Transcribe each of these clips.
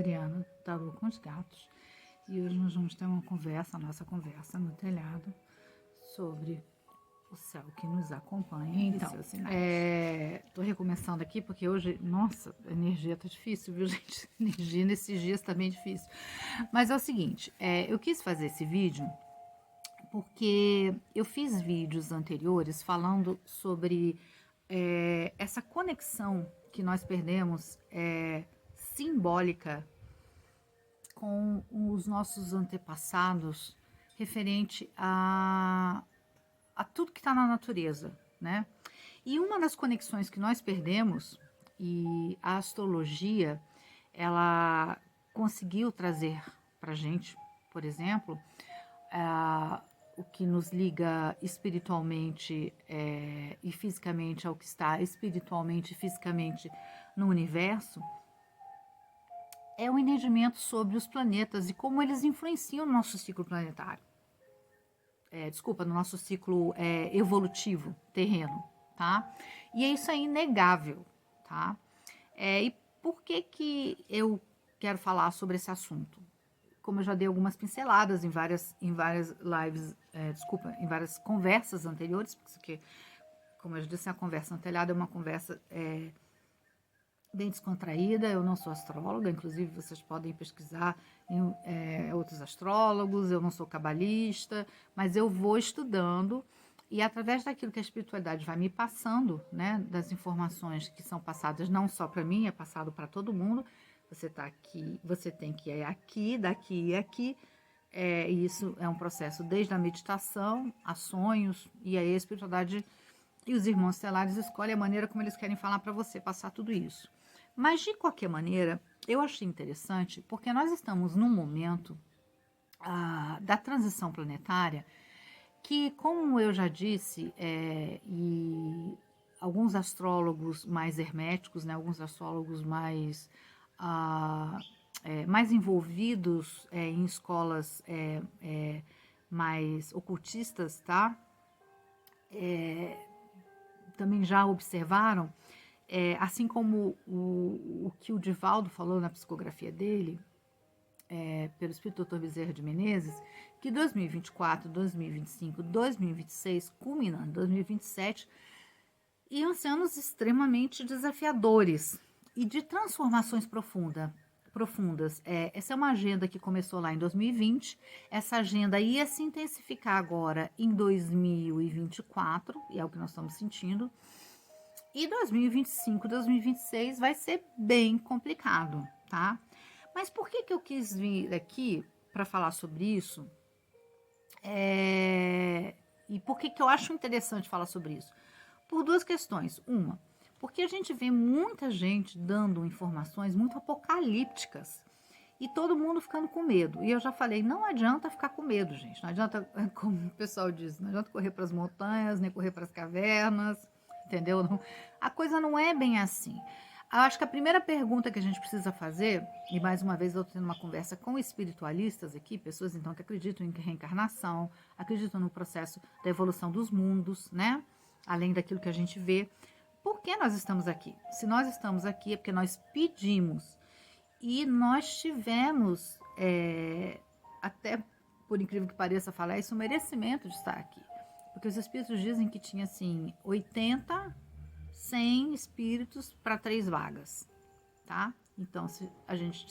Adriana, Tarô com os Gatos, e hoje nós vamos ter uma conversa, a nossa conversa no telhado, sobre o céu que nos acompanha Então, e seus sinais. Tô recomeçando aqui porque hoje, nossa, a energia tá difícil, viu, gente? Energia nesses dias tá bem difícil. Mas é o seguinte, eu quis fazer esse vídeo porque eu fiz vídeos anteriores falando sobre essa conexão que nós perdemos simbólica com os nossos antepassados referente a tudo que está na natureza, né? E uma das conexões que nós perdemos, e a astrologia, ela conseguiu trazer para a gente, por exemplo, o que nos liga espiritualmente e fisicamente ao que está espiritualmente e fisicamente no universo, é o entendimento sobre os planetas e como eles influenciam no nosso ciclo planetário. No nosso ciclo evolutivo terreno, tá? E isso é inegável, tá? E por que eu quero falar sobre esse assunto? Como eu já dei algumas pinceladas em várias lives, em várias conversas anteriores, porque, como eu já disse, a conversa no telhado é uma conversa bem descontraída. Eu não sou astróloga, inclusive vocês podem pesquisar em outros astrólogos, eu não sou cabalista, mas eu vou estudando e através daquilo que a espiritualidade vai me passando, né, das informações que são passadas não só para mim, é passado para todo mundo. Você está aqui, você tem que ir aqui, daqui e aqui. Isso é um processo desde a meditação, a sonhos, e aí a espiritualidade e os irmãos estelares escolhem a maneira como eles querem falar para você, passar tudo isso. Mas, de qualquer maneira, eu achei interessante porque nós estamos num momento da transição planetária que, como eu já disse, e alguns astrólogos mais herméticos, né, alguns astrólogos mais envolvidos em escolas mais ocultistas, tá? Também já observaram, assim como o que o Divaldo falou na psicografia dele, pelo Espírito Dr. Bezerra de Menezes, que 2024, 2025, 2026, culminando em 2027, iam ser anos extremamente desafiadores e de transformações profundas. Essa é uma agenda que começou lá em 2020, essa agenda ia se intensificar agora em 2024, e é o que nós estamos sentindo, e 2025, 2026 vai ser bem complicado, tá? Mas por que eu quis vir aqui para falar sobre isso? E por que eu acho interessante falar sobre isso? Por duas questões. Uma, porque a gente vê muita gente dando informações muito apocalípticas e todo mundo ficando com medo. E eu já falei, não adianta ficar com medo, gente. Não adianta, como o pessoal diz, não adianta correr para as montanhas, nem correr para as cavernas, entendeu? Não, a coisa não é bem assim. Eu acho que a primeira pergunta que a gente precisa fazer, e mais uma vez eu estou tendo uma conversa com espiritualistas aqui, pessoas então que acreditam em reencarnação, acreditam no processo da evolução dos mundos, né? Além daquilo que a gente vê. Por que nós estamos aqui? Se nós estamos aqui é porque nós pedimos e nós tivemos, até por incrível que pareça falar isso, o merecimento de estar aqui. Porque os espíritos dizem que tinha assim 80, 100 espíritos para 3 vagas, tá? Então, se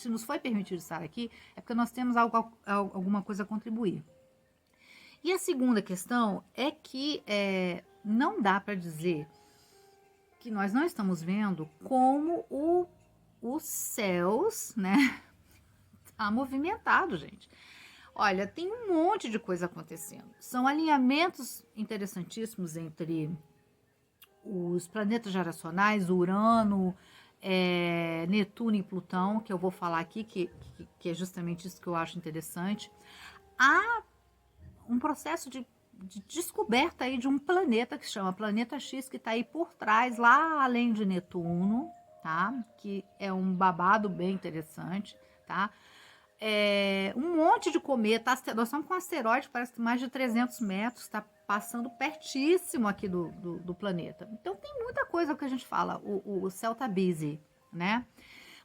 nos foi permitido estar aqui, é porque nós temos alguma coisa a contribuir. E a segunda questão é que não dá para dizer que nós não estamos vendo como os céus, né, tá movimentado, gente. Olha, tem um monte de coisa acontecendo. São alinhamentos interessantíssimos entre os planetas geracionais, Urano, Netuno e Plutão, que eu vou falar aqui, que é justamente isso que eu acho interessante. Há um processo de descoberta aí de um planeta que se chama Planeta X, que está aí por trás, lá além de Netuno, tá? Que é um babado bem interessante, tá? Um monte de cometa, nós estamos com um asteroide que parece que mais de 300 metros, está passando pertíssimo aqui do planeta. Então tem muita coisa que a gente fala, o céu tá busy, né?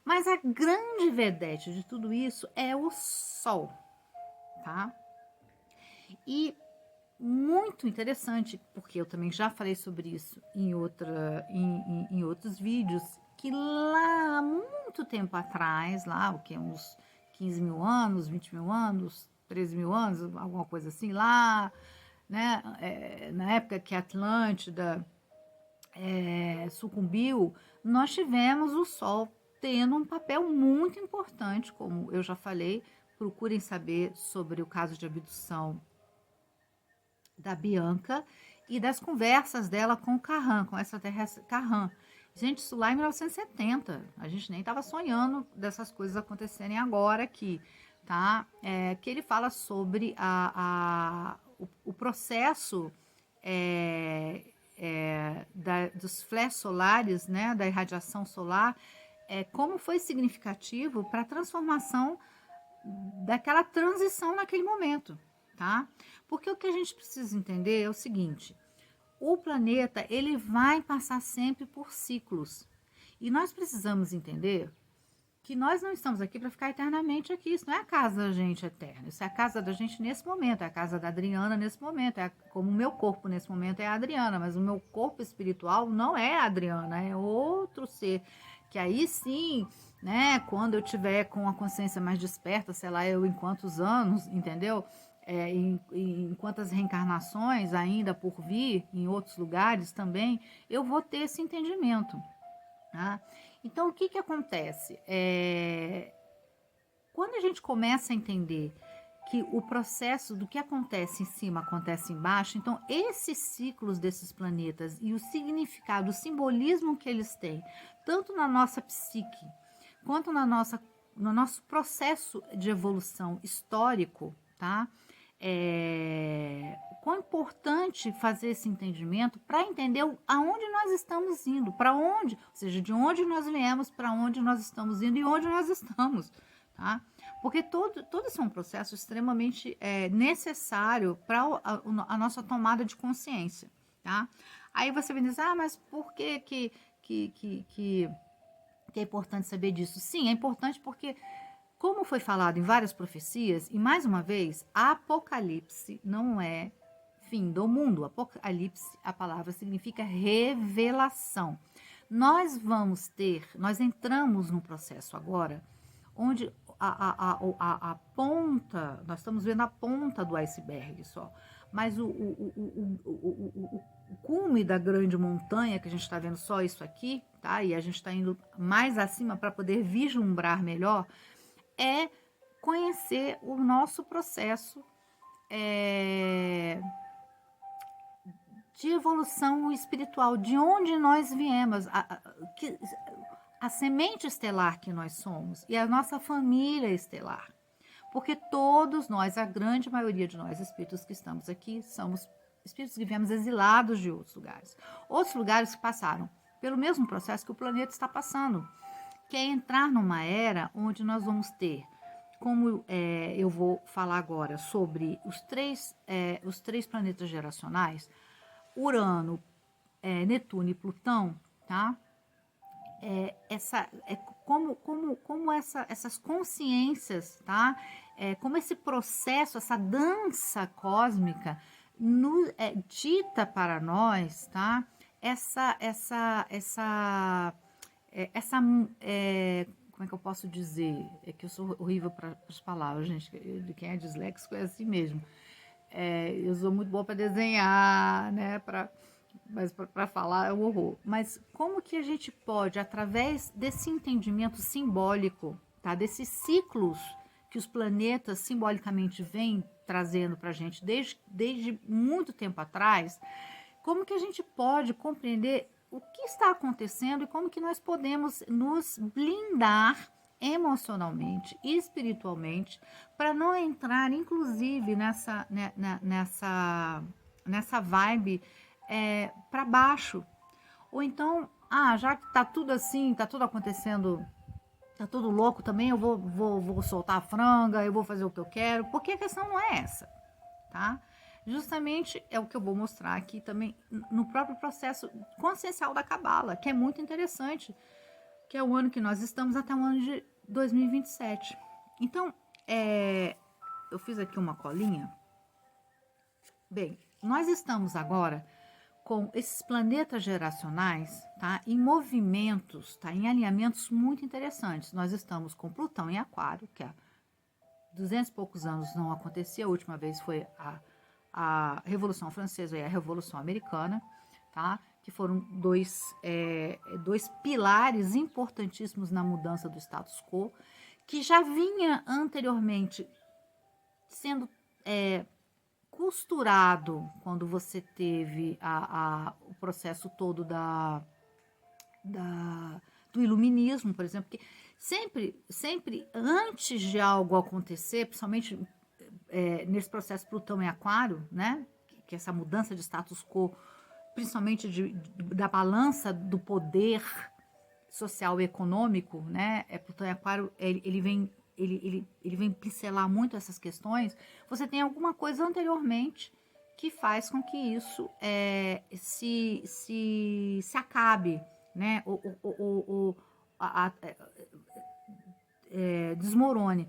Mas a grande vedete de tudo isso é o Sol, tá? E muito interessante, porque eu também já falei sobre isso em outros vídeos, que lá, muito tempo atrás, lá, o que, uns 15 mil anos, 20 mil anos, 13 mil anos, alguma coisa assim, lá, né, na época que a Atlântida sucumbiu, nós tivemos o Sol tendo um papel muito importante, como eu já falei. Procurem saber sobre o caso de abdução da Bianca e das conversas dela com o Carran, com o extraterrestre Carran. Gente, isso lá em 1970, a gente nem estava sonhando dessas coisas acontecerem agora aqui, tá? Que ele fala sobre o processo dos flashes solares, né, da irradiação solar, como foi significativo para a transformação daquela transição naquele momento, tá? Porque o que a gente precisa entender é o seguinte: o planeta, ele vai passar sempre por ciclos. E nós precisamos entender que nós não estamos aqui para ficar eternamente aqui. Isso não é a casa da gente eterna. Isso é a casa da gente nesse momento. É a casa da Adriana nesse momento. Como o meu corpo nesse momento é a Adriana. Mas o meu corpo espiritual não é a Adriana. É outro ser. Que aí sim, né? Quando eu tiver com a consciência mais desperta, sei lá, eu em quantos anos, entendeu? Em quantas reencarnações ainda por vir, em outros lugares também, eu vou ter esse entendimento, tá? Então, o que acontece? Quando a gente começa a entender que o processo do que acontece em cima acontece embaixo, então esses ciclos desses planetas e o significado, o simbolismo que eles têm, tanto na nossa psique, quanto no nosso processo de evolução histórico, tá? Quão importante fazer esse entendimento para entender aonde nós estamos indo, para onde, ou seja, de onde nós viemos, para onde nós estamos indo e onde nós estamos, tá? Porque todo isso é um processo extremamente necessário para a nossa tomada de consciência, tá? Aí você vai dizer, mas por que é importante saber disso? Sim, é importante porque, como foi falado em várias profecias, e mais uma vez, Apocalipse não é fim do mundo. Apocalipse, a palavra significa revelação. Nós entramos num processo agora, onde a ponta, nós estamos vendo a ponta do iceberg só, mas o cume da grande montanha, que a gente está vendo só isso aqui, tá? E a gente está indo mais acima para poder vislumbrar melhor, é conhecer o nosso processo de evolução espiritual, de onde nós viemos, a semente estelar que nós somos e a nossa família estelar. Porque todos nós, a grande maioria de nós, espíritos que estamos aqui, somos espíritos que viemos exilados de outros lugares que passaram pelo mesmo processo que o planeta está passando, que é entrar numa era onde nós vamos ter, como eu vou falar agora sobre os três planetas geracionais, Urano, Netuno e Plutão, tá? Como essas consciências, tá? Como esse processo, essa dança cósmica dita para nós, tá? Como é que eu posso dizer? É que eu sou horrível para as palavras, gente. De quem é disléxico é assim mesmo. Eu sou muito boa para desenhar, né? Mas para falar é um horror. Mas como que a gente pode, através desse entendimento simbólico, tá? Desses ciclos que os planetas simbolicamente vêm trazendo para a gente desde muito tempo atrás, como que a gente pode compreender o que está acontecendo e como que nós podemos nos blindar emocionalmente e espiritualmente para não entrar, inclusive, nessa vibe para baixo. Ou então, já que tá tudo assim, tá tudo acontecendo, tá tudo louco também, eu vou soltar a franga, eu vou fazer o que eu quero, porque a questão não é essa, tá? Justamente é o que eu vou mostrar aqui também no próprio processo consciencial da Cabala, que é muito interessante, que é o ano que nós estamos, até o ano de 2027. Então, eu fiz aqui uma colinha. Bem, nós estamos agora com esses planetas geracionais, tá, em movimentos, tá, em alinhamentos muito interessantes. Nós estamos com Plutão em Aquário, que há 200 e poucos anos não acontecia. A última vez foi a Revolução Francesa e a Revolução Americana, tá, que foram dois pilares importantíssimos na mudança do status quo, que já vinha anteriormente sendo costurado quando você teve o processo todo do iluminismo, por exemplo, que sempre antes de algo acontecer, principalmente nesse processo Plutão em Aquário, né, que essa mudança de status quo, principalmente da balança do poder social e econômico, né, Plutão em Aquário, ele vem pincelar muito essas questões. Você tem alguma coisa anteriormente que faz com que isso se acabe, né? Desmorone.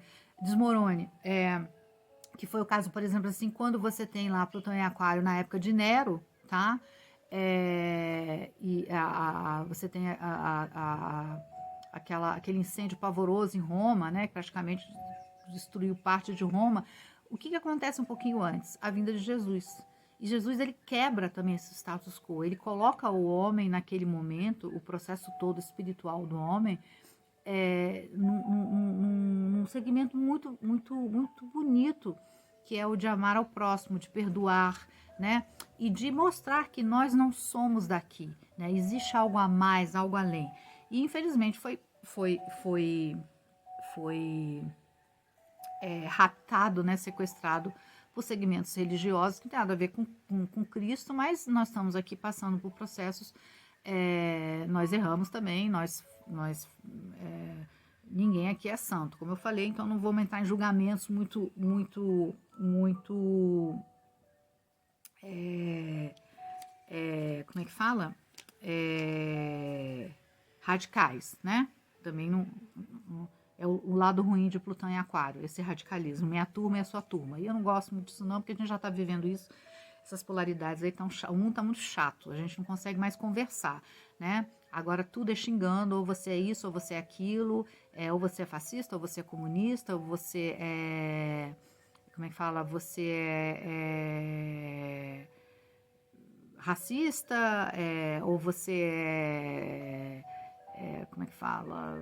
Que foi o caso, por exemplo, assim, quando você tem lá Plutão em Aquário na época de Nero, tá? Você tem aquele incêndio pavoroso em Roma, né, que praticamente destruiu parte de Roma. O que acontece um pouquinho antes? A vinda de Jesus. E Jesus, ele quebra também esse status quo, ele coloca o homem naquele momento, o processo todo espiritual do homem, num segmento muito, muito, muito bonito, que é o de amar ao próximo, de perdoar, né? E de mostrar que nós não somos daqui, né? Existe algo a mais, algo além. E infelizmente foi raptado, né? Sequestrado por segmentos religiosos que tem nada a ver com Cristo, mas nós estamos aqui passando por processos. Nós erramos também, ninguém aqui é santo, como eu falei, então não vou entrar em julgamentos muito como é que fala? Radicais, né? Também não é o lado ruim de Plutão em Aquário, esse radicalismo. Minha turma é a sua turma. E eu não gosto muito disso não, porque a gente já está vivendo isso, essas polaridades aí, o mundo está muito chato, a gente não consegue mais conversar, né? Agora tudo é xingando, ou você é isso, ou você é aquilo, ou você é fascista, ou você é comunista, ou você é... Como é que fala? Você é racista, ou você como é que fala?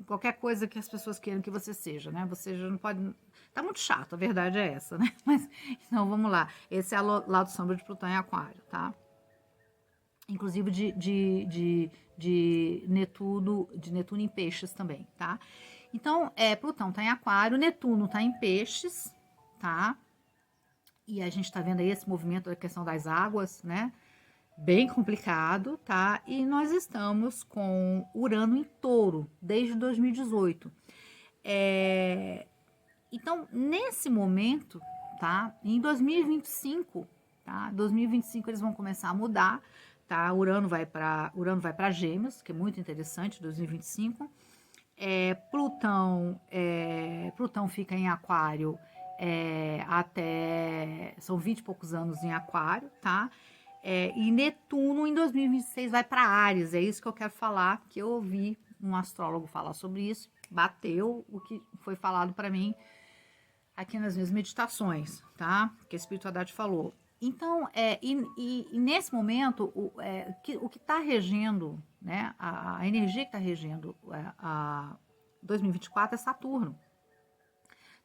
Qualquer coisa que as pessoas queiram que você seja, né? Você já não pode... Tá muito chato, a verdade é essa, né? Mas, então, vamos lá. Esse é o lado sombra de Plutão em Aquário, tá? Inclusive de Netuno em Peixes também, tá? Então, Plutão tá em Aquário, Netuno tá em Peixes, tá? E a gente tá vendo aí esse movimento da questão das águas, né? Bem complicado, tá? E nós estamos com Urano em Touro desde 2018. Então, nesse momento, tá? Em 2025, tá? 2025 eles vão começar a mudar, tá? Urano vai para Gêmeos, que é muito interessante, 2025. Plutão fica em Aquário até... São 20 e poucos anos em Aquário, tá? E Netuno em 2026 vai para Áries, é isso que eu quero falar, que eu ouvi um astrólogo falar sobre isso, bateu o que foi falado para mim aqui nas minhas meditações, tá? Que a espiritualidade falou. Então, nesse momento, o que está regendo, né? A energia que está regendo a 2024 é Saturno.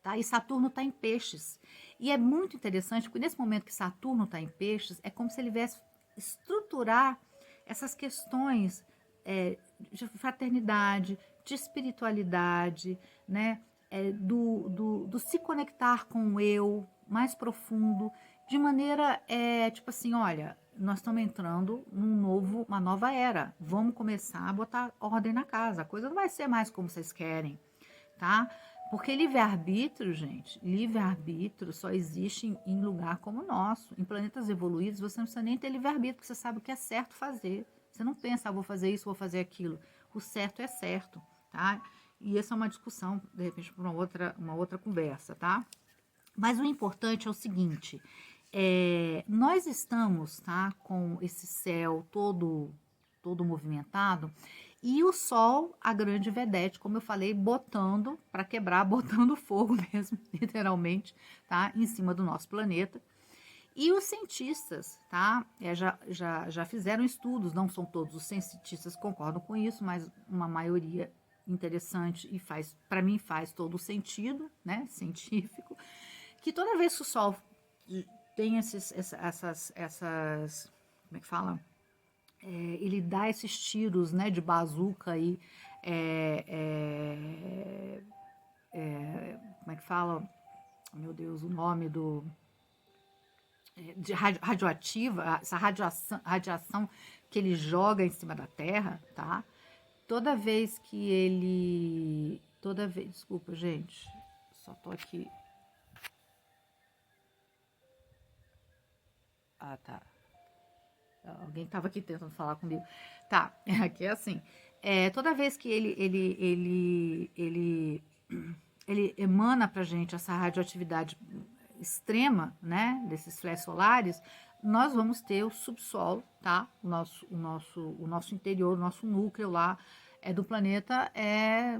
Tá? E Saturno está em Peixes. E é muito interessante, porque nesse momento que Saturno está em Peixes, é como se ele viesse estruturar essas questões de fraternidade, de espiritualidade, né? Do se conectar com o eu mais profundo, de maneira, tipo assim, olha, nós estamos entrando uma nova era, vamos começar a botar ordem na casa, a coisa não vai ser mais como vocês querem, tá? Porque livre-arbítrio, gente, livre-arbítrio só existe em lugar como o nosso. Em planetas evoluídos, você não precisa nem ter livre-arbítrio, porque você sabe o que é certo fazer. Você não pensa, vou fazer isso, vou fazer aquilo. o certo é certo, tá? E essa é uma discussão, de repente, para uma outra conversa, tá? Mas o importante é o seguinte, nós estamos, tá, com esse céu todo movimentado, e o Sol, a grande vedete, como eu falei, botando para quebrar, botando fogo mesmo, literalmente, tá, em cima do nosso planeta. E os cientistas, tá, já fizeram estudos, não são todos os cientistas que concordam com isso, mas uma maioria interessante e para mim faz todo o sentido, né, científico, que toda vez que o Sol tem essas, como é que fala? Ele dá esses tiros, né, de bazuca aí, como é que fala? Meu Deus, o nome de radioativa, essa radiação que ele joga em cima da Terra, tá? Desculpa, gente, só tô aqui. Ah, tá. Alguém estava aqui tentando falar comigo. Tá, aqui é assim. Toda vez que ele emana pra gente essa radioatividade extrema, né, desses flashes solares, nós vamos ter o subsolo, tá? O nosso interior, o nosso núcleo lá do planeta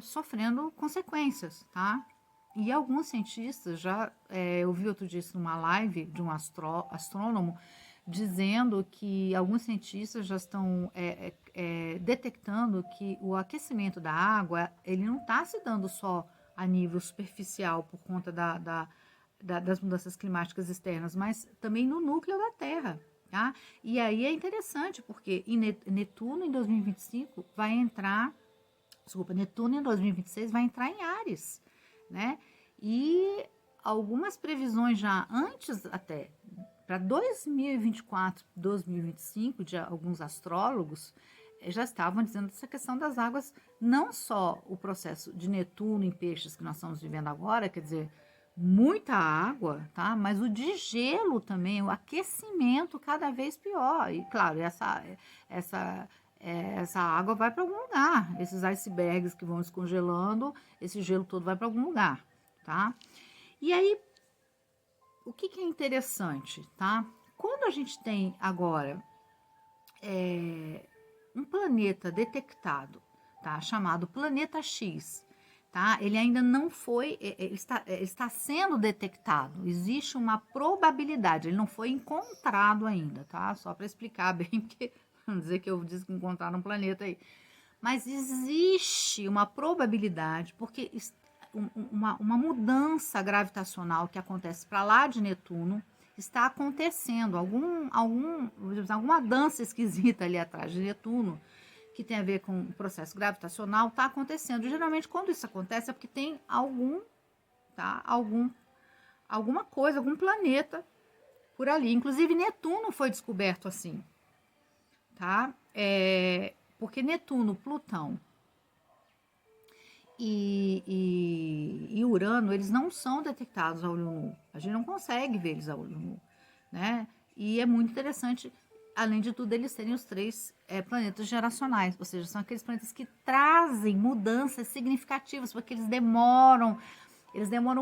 sofrendo consequências, tá? E alguns cientistas eu vi outro dia isso numa live de um astrônomo, dizendo que alguns cientistas já estão detectando que o aquecimento da água, ele não está se dando só a nível superficial por conta das mudanças climáticas externas, mas também no núcleo da Terra. Tá? E aí é interessante, porque Netuno em 2025 vai entrar, Netuno em 2026 vai entrar em Áries, né? E algumas previsões já antes até para 2024, 2025, de alguns astrólogos, já estavam dizendo essa questão das águas, não só o processo de Netuno em peixes que nós estamos vivendo agora, quer dizer, muita água, tá? Mas o de gelo também, o aquecimento cada vez pior. E claro, essa água vai para algum lugar. Esses icebergs que vão descongelando, esse gelo todo vai para algum lugar, tá? E aí, o que é interessante, tá? Quando a gente tem agora um planeta detectado, tá? Chamado Planeta X, tá? Ele ainda não foi, ele está sendo detectado. Existe uma probabilidade, ele não foi encontrado ainda, tá? Só para explicar bem, porque vamos dizer que eu disse que encontraram um planeta aí. Mas existe uma probabilidade, porque uma mudança gravitacional que acontece para lá de Netuno está acontecendo, alguma dança esquisita ali atrás de Netuno, que tem a ver com o processo gravitacional, está acontecendo. Geralmente, quando isso acontece, é porque tem alguma coisa, algum planeta por ali. Inclusive, Netuno foi descoberto assim, tá? Porque Netuno, Plutão e Urano, eles não são detectados a olho nu. A gente não consegue ver eles a olho nu, né? E é muito interessante, além de tudo, eles serem os três planetas geracionais, ou seja, são aqueles planetas que trazem mudanças significativas, porque eles demoram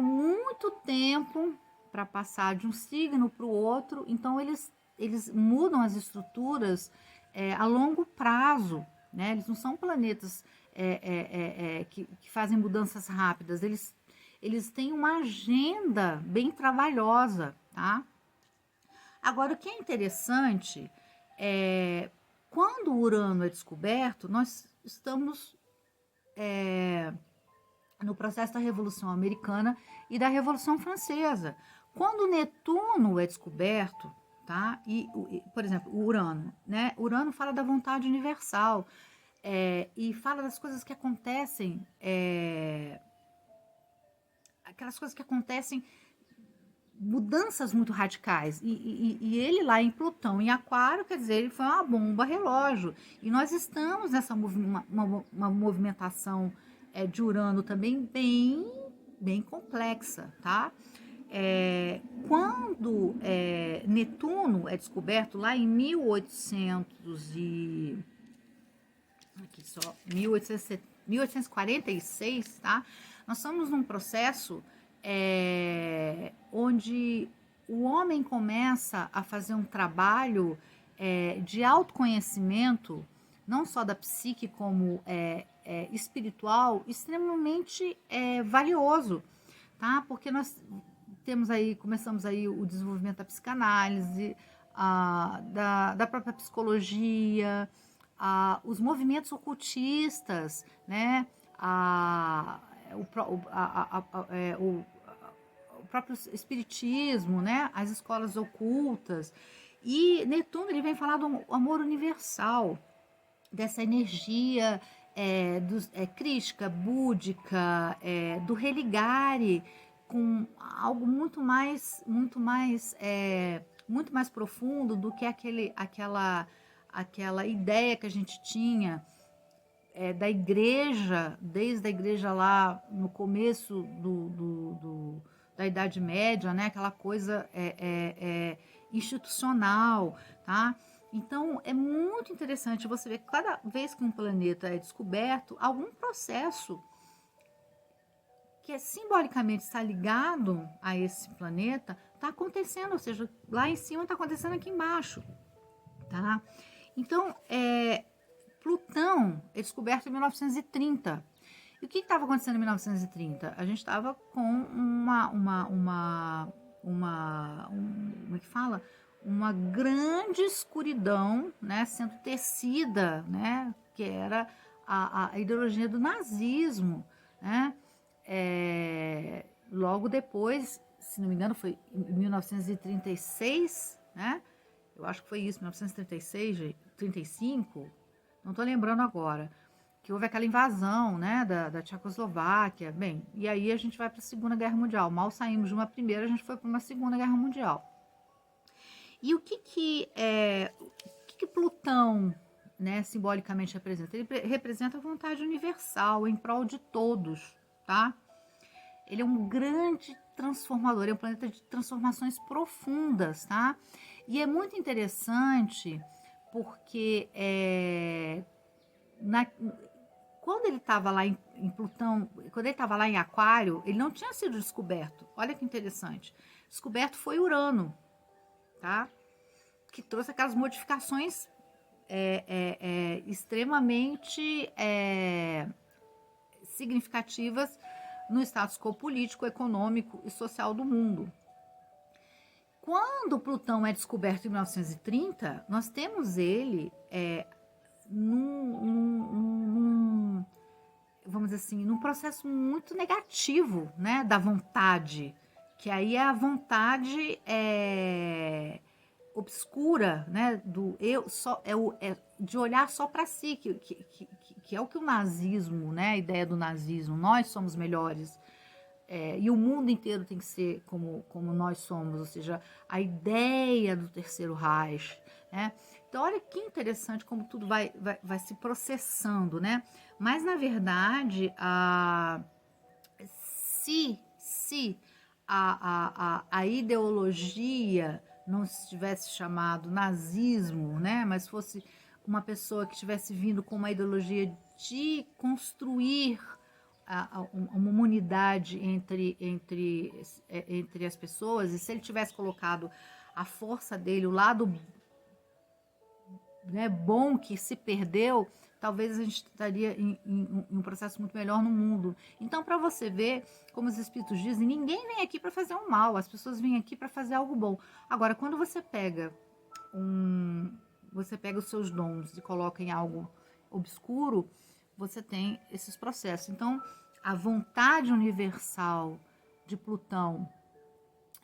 muito tempo para passar de um signo para o outro, então eles mudam as estruturas a longo prazo, né? Eles não são planetas que fazem mudanças rápidas, eles têm uma agenda bem trabalhosa, tá? Agora, o que é interessante quando o Urano é descoberto, nós estamos no processo da Revolução Americana e da Revolução Francesa. Quando Netuno é descoberto, tá? Por exemplo, o Urano, né? Urano fala da vontade universal e fala das coisas que acontecem, aquelas coisas que acontecem, mudanças muito radicais. E ele lá em Plutão, em Aquário, quer dizer, ele foi uma bomba relógio. E nós estamos nessa uma movimentação de Urano também bem complexa, tá? Quando Netuno é descoberto lá em 1800 e... Aqui, isso, ó, 1846, tá? Nós estamos num processo onde o homem começa a fazer um trabalho de autoconhecimento, não só da psique, como espiritual, extremamente valioso, tá? Porque nós começamos aí o desenvolvimento da psicanálise, da própria psicologia, os movimentos ocultistas, né? O próprio espiritismo, né? As escolas ocultas. E Netuno ele vem falar do amor universal, dessa energia crística, búdica, do religare, com algo muito mais profundo do que aquela ideia que a gente tinha da igreja, desde a igreja lá no começo da Idade Média, né? Aquela coisa institucional, tá? Então, é muito interessante você ver que cada vez que um planeta é descoberto, algum processo que simbolicamente está ligado a esse planeta está acontecendo, ou seja, lá em cima está acontecendo aqui embaixo, tá? Então, Plutão é descoberto em 1930. E o que estava acontecendo em 1930? A gente estava com como é que fala? Uma grande escuridão, né, sendo tecida, né, que era a ideologia do nazismo, né? Logo depois, se não me engano, foi em 1936, né? Eu acho que foi isso, 1936, 35, não estou lembrando agora, que houve aquela invasão, né, da Tchecoslováquia. Bem, e aí a gente vai para a Segunda Guerra Mundial. Mal saímos de uma primeira, a gente foi para uma Segunda Guerra Mundial. E o que Plutão, né, simbolicamente representa? Ele representa a vontade universal em prol de todos, tá? Ele é um grande transformador, é um planeta de transformações profundas, tá? E é muito interessante porque quando ele estava lá em Plutão, quando ele estava lá em Aquário, ele não tinha sido descoberto. Olha que interessante. Descoberto foi Urano, tá? Que trouxe aquelas modificações extremamente significativas no status quo político, econômico e social do mundo. Quando Plutão é descoberto em 1930, nós temos ele vamos dizer assim, num processo muito negativo, né, da vontade, que aí é a vontade obscura, né, do eu só de olhar só para si, que é o que o nazismo, né, a ideia do nazismo, nós somos melhores. E o mundo inteiro tem que ser como nós somos, ou seja, a ideia do Terceiro Reich, né? Então, olha que interessante como tudo vai se processando, né? Mas, na verdade, se a ideologia não se tivesse chamado nazismo, né? Mas fosse uma pessoa que tivesse vindo com uma ideologia de construir uma unidade entre as pessoas, e se ele tivesse colocado a força dele, o lado, né, bom que se perdeu, talvez a gente estaria em um processo muito melhor no mundo. Então, para você ver, como os espíritos dizem, ninguém vem aqui para fazer um mal, as pessoas vêm aqui para fazer algo bom. Agora, quando você pega os seus dons e coloca em algo obscuro, você tem esses processos. Então, a vontade universal de Plutão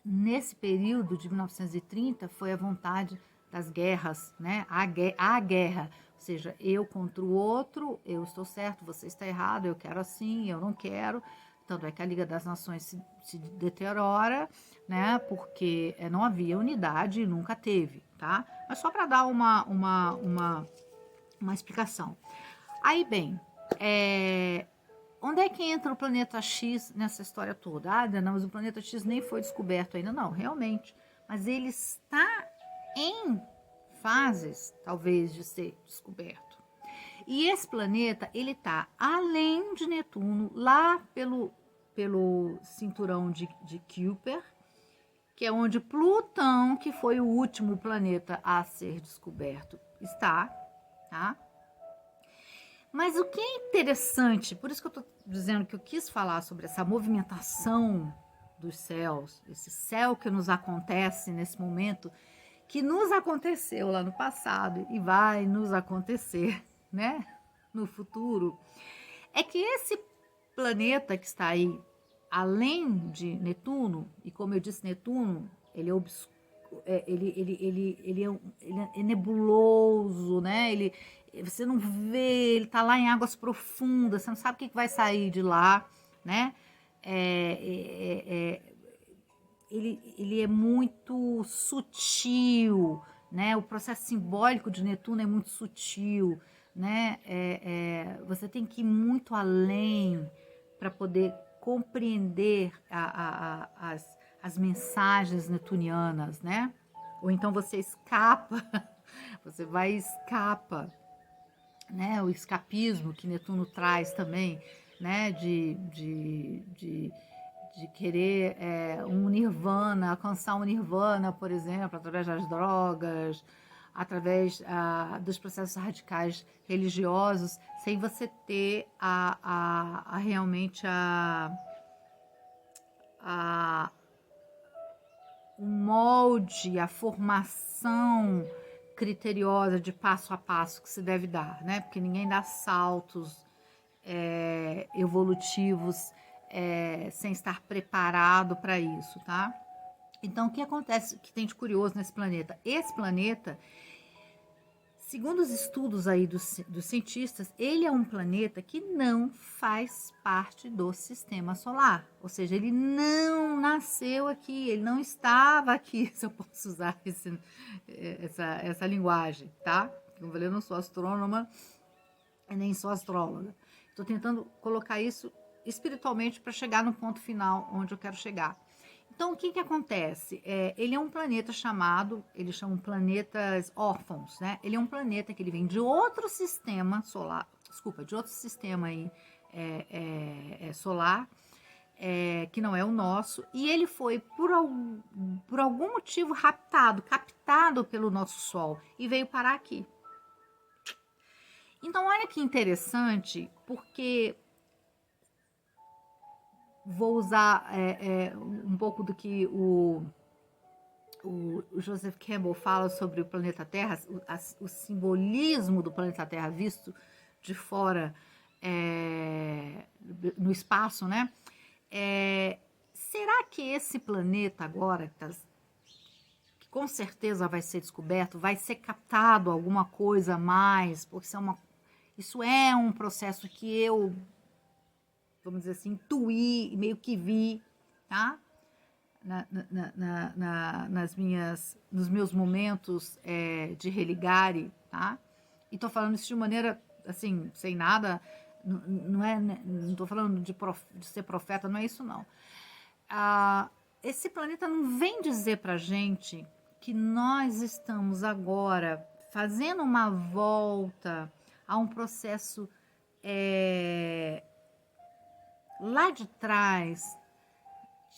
nesse período de 1930 foi a vontade das guerras, né? A guerra, ou seja, eu contra o outro, eu estou certo, você está errado, eu quero assim, eu não quero. Tanto é que a Liga das Nações se deteriora, né? Porque não havia unidade e nunca teve, tá? Mas só para dar uma explicação. Aí, bem, onde é que entra o planeta X nessa história toda? Não, mas o planeta X nem foi descoberto ainda. Não, realmente. Mas ele está em fases, talvez, de ser descoberto. E esse planeta, ele tá além de Netuno, lá pelo cinturão de Kuiper, que é onde Plutão, que foi o último planeta a ser descoberto, está, tá? Mas o que é interessante, por isso que eu estou dizendo que eu quis falar sobre essa movimentação dos céus, esse céu que nos acontece nesse momento, que nos aconteceu lá no passado e vai nos acontecer, né, no futuro, é que esse planeta que está aí, além de Netuno, e como eu disse, Netuno, ele é obscuro, ele é nebuloso, né? Você não vê, ele está lá em águas profundas, você não sabe o que vai sair de lá, né? É, é, é, ele é muito sutil, né? O processo simbólico de Netuno é muito sutil, né? Você tem que ir muito além para poder compreender as mensagens netunianas, né? Ou então você escapa, você vai e escapa, né? O escapismo que Netuno traz também, né? De querer um nirvana, alcançar um nirvana, por exemplo, através das drogas, através dos processos radicais religiosos, sem você ter realmente o molde, a formação criteriosa de passo a passo que se deve dar, né? Porque ninguém dá saltos evolutivos sem estar preparado para isso, tá? Então, o que acontece, que tem de curioso nesse planeta? Esse planeta, segundo os estudos aí dos cientistas, ele é um planeta que não faz parte do sistema solar. Ou seja, ele não nasceu aqui, ele não estava aqui, se eu posso usar essa linguagem, tá? Como eu falei, eu não sou astrônoma e nem sou astróloga. Estou tentando colocar isso espiritualmente para chegar no ponto final onde eu quero chegar. Então, o que acontece? Ele é um planeta chamado, eles chamam planetas órfãos, né? Ele é um planeta que ele vem de outro sistema solar, desculpa, de outro sistema aí, solar, que não é o nosso, e ele foi, por algum motivo, captado pelo nosso Sol, e veio parar aqui. Então, olha que interessante, porque vou usar um pouco do que o Joseph Campbell fala sobre o planeta Terra, o simbolismo do planeta Terra visto de fora no espaço, né? Será que esse planeta agora, que com certeza vai ser descoberto, vai ser captado alguma coisa a mais? Porque isso é um processo que eu, vamos dizer assim, intuí, meio que vi, tá? Nos meus momentos de religare, tá? E tô falando isso de maneira, assim, sem nada, não tô falando de ser profeta, não é isso não. Esse planeta não vem dizer pra gente que nós estamos agora fazendo uma volta a um processo lá de trás,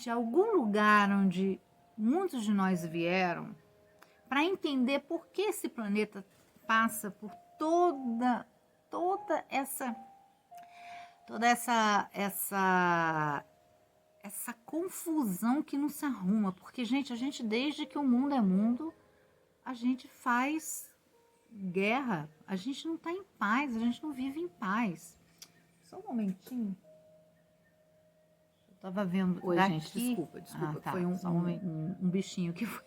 de algum lugar onde muitos de nós vieram, para entender por que esse planeta passa por toda essa confusão que não se arruma. Porque, gente, a gente, desde que o mundo é mundo, a gente faz guerra, a gente não está em paz, a gente não vive em paz. Só um momentinho. Tava vendo. Oi, daqui. gente, desculpa. Tá. Foi um bichinho que foi.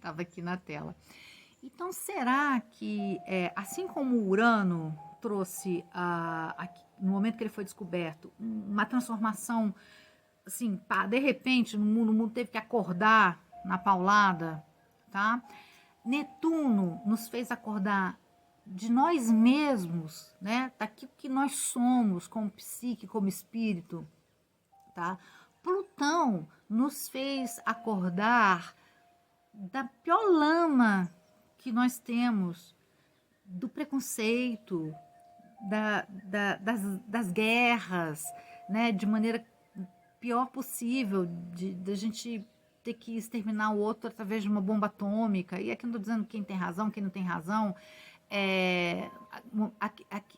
Tava aqui na tela. Então, será que, assim como o Urano trouxe, no momento que ele foi descoberto, uma transformação, assim, de repente, no mundo teve que acordar na paulada, tá? Netuno nos fez acordar de nós mesmos, né? Daquilo que nós somos como psique, como espírito, tá? Plutão nos fez acordar da pior lama que nós temos do preconceito, das guerras, né, de maneira pior possível, de a gente ter que exterminar o outro através de uma bomba atômica. E aqui não estou dizendo quem tem razão, quem não tem razão. É,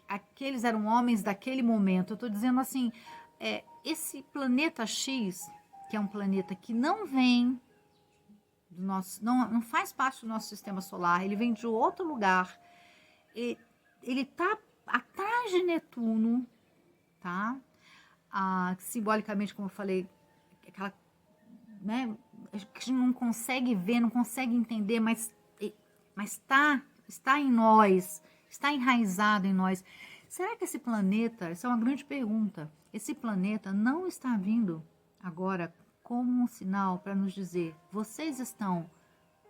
aqueles eram homens daquele momento. Eu estou dizendo assim, esse planeta X, que é um planeta que não vem do nosso, não faz parte do nosso sistema solar, ele vem de outro lugar. Ele está atrás de Netuno, tá? Simbolicamente, como eu falei, aquela, né, que a gente não consegue ver, não consegue entender, mas está em nós, está enraizado em nós. Será que esse planeta, essa é uma grande pergunta, esse planeta não está vindo agora como um sinal para nos dizer, vocês estão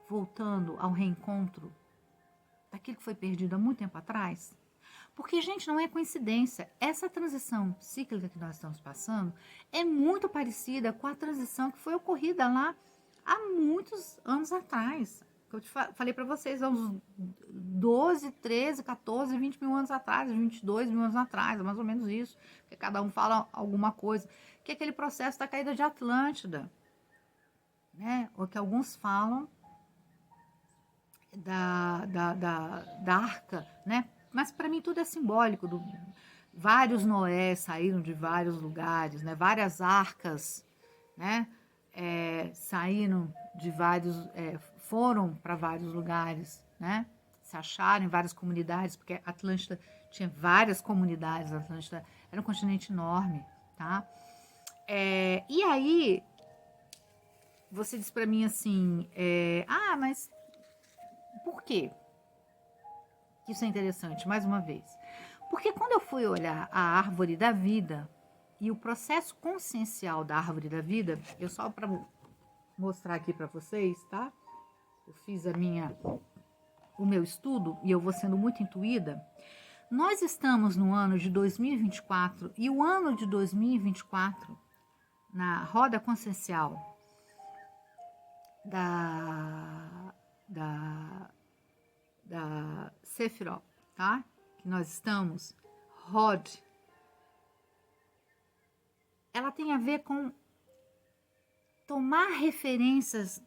voltando ao reencontro daquilo que foi perdido há muito tempo atrás? Porque, gente, não é coincidência. Essa transição cíclica que nós estamos passando é muito parecida com a transição que foi ocorrida lá há muitos anos atrás. Que eu falei para vocês, há uns 12, 13, 14, 20 mil anos atrás, 22 mil anos atrás, é mais ou menos isso. Porque cada um fala alguma coisa. Que é aquele processo da caída de Atlântida, né? Ou que alguns falam da arca, né? Mas para mim tudo é simbólico. Vários Noés saíram de vários lugares, né? Várias arcas, né? Saíram de vários, foram para vários lugares, né? Se acharam em várias comunidades, porque Atlântida tinha várias comunidades. Atlântida era um continente enorme, tá? E aí você diz para mim assim, mas por quê? Isso é interessante, mais uma vez. Porque quando eu fui olhar a árvore da vida e o processo consciencial da árvore da vida, eu só para mostrar aqui para vocês, tá? Eu fiz o meu estudo e eu vou sendo muito intuída. Nós estamos no ano de 2024 e o ano de 2024, na roda consciencial da Sefirot, tá? Que nós estamos, Rod, ela tem a ver com tomar referências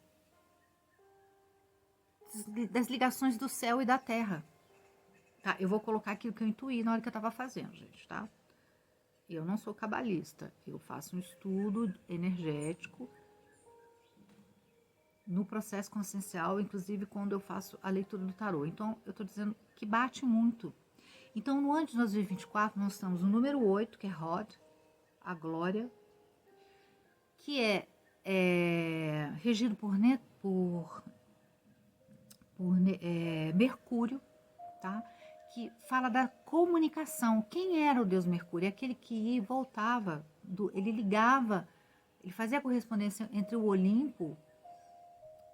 das ligações do céu e da terra, tá? Eu vou colocar aquilo que eu intuí na hora que eu estava fazendo, gente, tá? Eu não sou cabalista, eu faço um estudo energético no processo consciencial, inclusive quando eu faço a leitura do tarô. Então, eu estou dizendo que bate muito. Então, no ano de 2024, nós estamos no número 8, que é Rod, a glória, que é regido por Mercúrio, tá? Que fala da comunicação. Quem era o deus Mercúrio? Aquele que ia e voltava, ele ligava, ele fazia a correspondência entre o Olimpo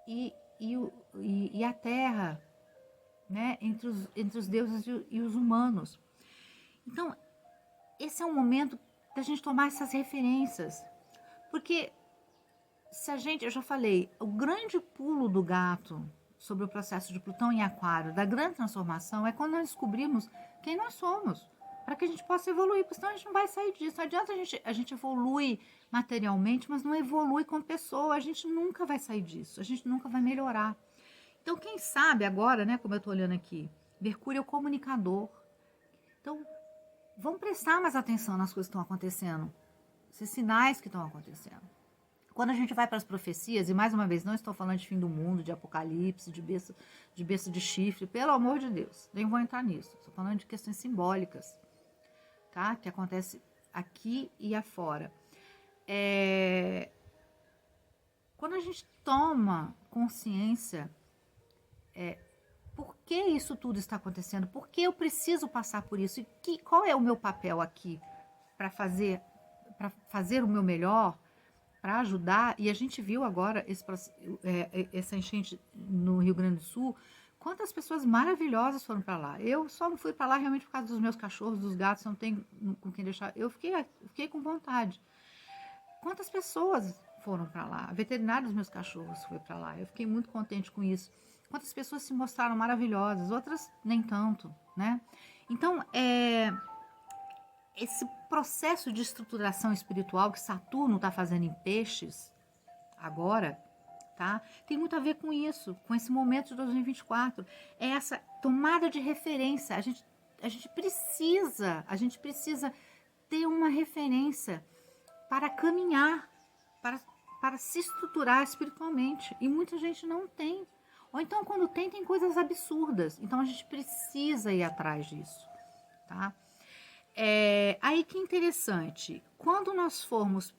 e a Terra, né? Entre os deuses e os humanos. Então, esse é um momento da gente tomar essas referências. Porque se a gente, eu já falei, o grande pulo do gato sobre o processo de Plutão em Aquário, da grande transformação, é quando nós descobrimos quem nós somos, para que a gente possa evoluir, porque senão a gente não vai sair disso. Não adianta a gente evoluir materialmente, mas não evolui como pessoa, a gente nunca vai sair disso, a gente nunca vai melhorar. Então, quem sabe agora, né, como eu estou olhando aqui, Mercúrio é o comunicador. Então, vamos prestar mais atenção nas coisas que estão acontecendo, esses sinais que estão acontecendo. Quando a gente vai para as profecias, e mais uma vez, não estou falando de fim do mundo, de apocalipse, de besta de chifre, pelo amor de Deus, nem vou entrar nisso. Estou falando de questões simbólicas, tá? Que acontece aqui e afora. Quando a gente toma consciência, por que isso tudo está acontecendo? Por que eu preciso passar por isso? E qual é o meu papel aqui para fazer o meu melhor, para ajudar? E a gente viu agora essa enchente no Rio Grande do Sul, quantas pessoas maravilhosas foram para lá. Eu só não fui para lá realmente por causa dos meus cachorros, dos gatos, eu não tenho com quem deixar. Eu fiquei com vontade. Quantas pessoas foram para lá? A veterinária dos meus cachorros foi para lá. Eu fiquei muito contente com isso. quantas pessoas se mostraram maravilhosas, outras nem tanto, né? Então, esse processo de estruturação espiritual que Saturno está fazendo em peixes agora, tá? Tem muito a ver com isso, com esse momento de 2024. É essa tomada de referência. A gente precisa ter uma referência para caminhar, para se estruturar espiritualmente. E muita gente não tem. Ou então, quando tem coisas absurdas. Então, a gente precisa ir atrás disso, tá? Aí que interessante. Quando nós formos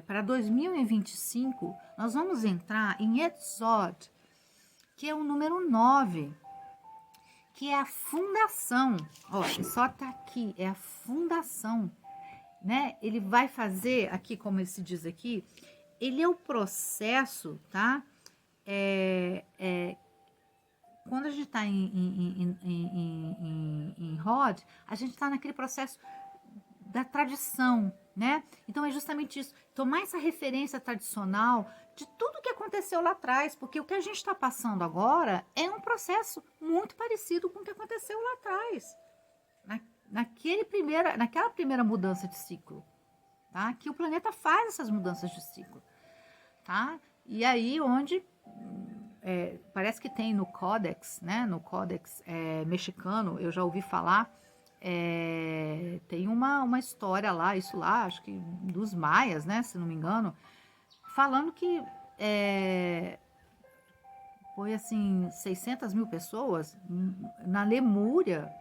para 2025, nós vamos entrar em Etzod, que é o número 9, que é a fundação. Ó, só tá aqui, é a fundação, né? Ele vai fazer, aqui como ele se diz aqui, ele é o processo, tá? Quando a gente está em Rod, a gente está naquele processo da tradição, né? Então é justamente isso, tomar essa referência tradicional de tudo que aconteceu lá atrás, porque o que a gente está passando agora é um processo muito parecido com o que aconteceu lá atrás, naquela primeira mudança de ciclo, tá? Que o planeta faz essas mudanças de ciclo, tá? E aí onde parece que tem no Códex, né? No Códex mexicano, eu já ouvi falar. Tem uma história lá, isso lá, acho que dos maias, né, se não me engano, falando que foi assim, 600 mil pessoas na Lemúria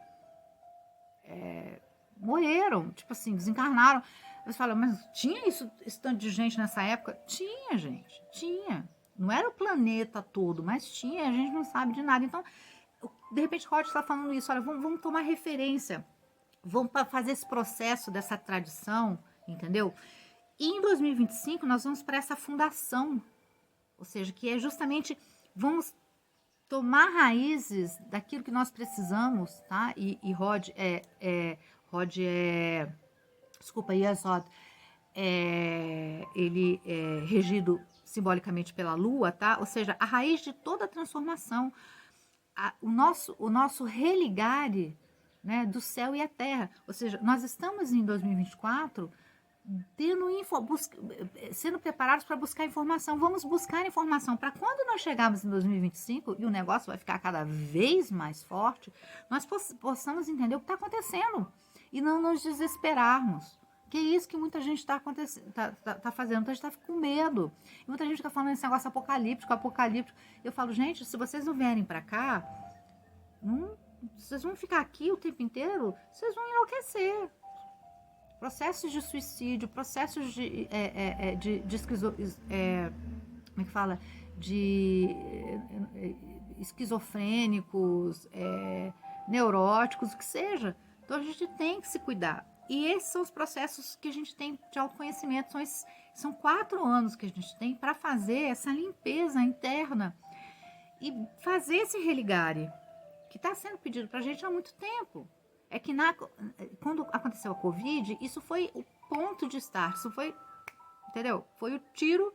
morreram, tipo assim, desencarnaram. Eles falam, mas tinha esse tanto de gente nessa época? Tinha, gente, tinha. Não era o planeta todo, mas tinha, a gente não sabe de nada. Então, de repente, Rod está falando isso, olha, vamos tomar referência, vamos fazer esse processo dessa tradição, entendeu? E em 2025 nós vamos para essa fundação, ou seja, que é justamente, vamos tomar raízes daquilo que nós precisamos, tá? E Rod desculpa, Yesod, ele é regido simbolicamente pela lua, tá? Ou seja, a raiz de toda a transformação, o nosso religare, né, do céu e a terra. Ou seja, nós estamos em 2024 sendo preparados para buscar informação. Vamos buscar informação para quando nós chegarmos em 2025 e o negócio vai ficar cada vez mais forte, nós possamos entender o que está acontecendo e não nos desesperarmos. Que é isso que muita gente está fazendo. Muita gente está com medo. E muita gente está falando esse negócio apocalíptico. Eu falo, gente, se vocês não vierem para cá, vocês vão ficar aqui o tempo inteiro, vocês vão enlouquecer. Processos de suicídio, processos de como é que fala? De esquizofrênicos, neuróticos, o que seja. Então a gente tem que se cuidar. E esses são os processos que a gente tem de autoconhecimento. São 4 anos que a gente tem para fazer essa limpeza interna e fazer esse religare, que está sendo pedido para a gente há muito tempo. É que quando aconteceu a Covid, isso foi o ponto de start, isso foi, entendeu? Foi o tiro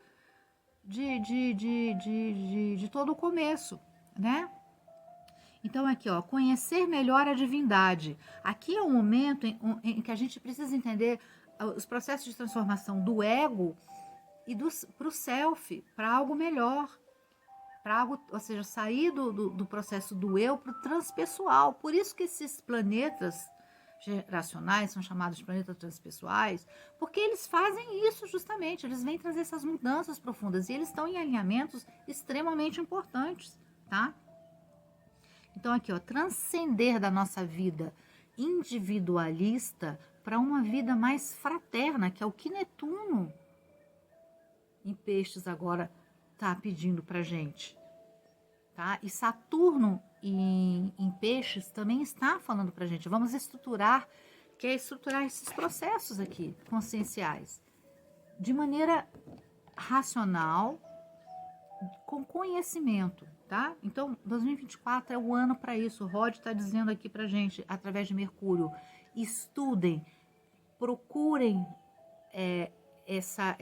de todo o começo, né? Então, aqui, ó, conhecer melhor a divindade. Aqui é o momento em que a gente precisa entender os processos de transformação do ego e para o self, para algo melhor. Para algo, ou seja, sair do processo do eu para o transpessoal. Por isso que esses planetas geracionais são chamados de planetas transpessoais, porque eles fazem isso justamente, eles vêm trazer essas mudanças profundas e eles estão em alinhamentos extremamente importantes, tá? Então aqui, ó, transcender da nossa vida individualista para uma vida mais fraterna, que é o que Netuno em Peixes agora tá pedindo pra gente, tá? E Saturno em Peixes também está falando pra gente, vamos estruturar, que é estruturar esses processos aqui, conscienciais, de maneira racional, com conhecimento, tá? Então, 2024 é o ano para isso. O Rod está dizendo aqui pra gente, através de Mercúrio, estudem, procurem essa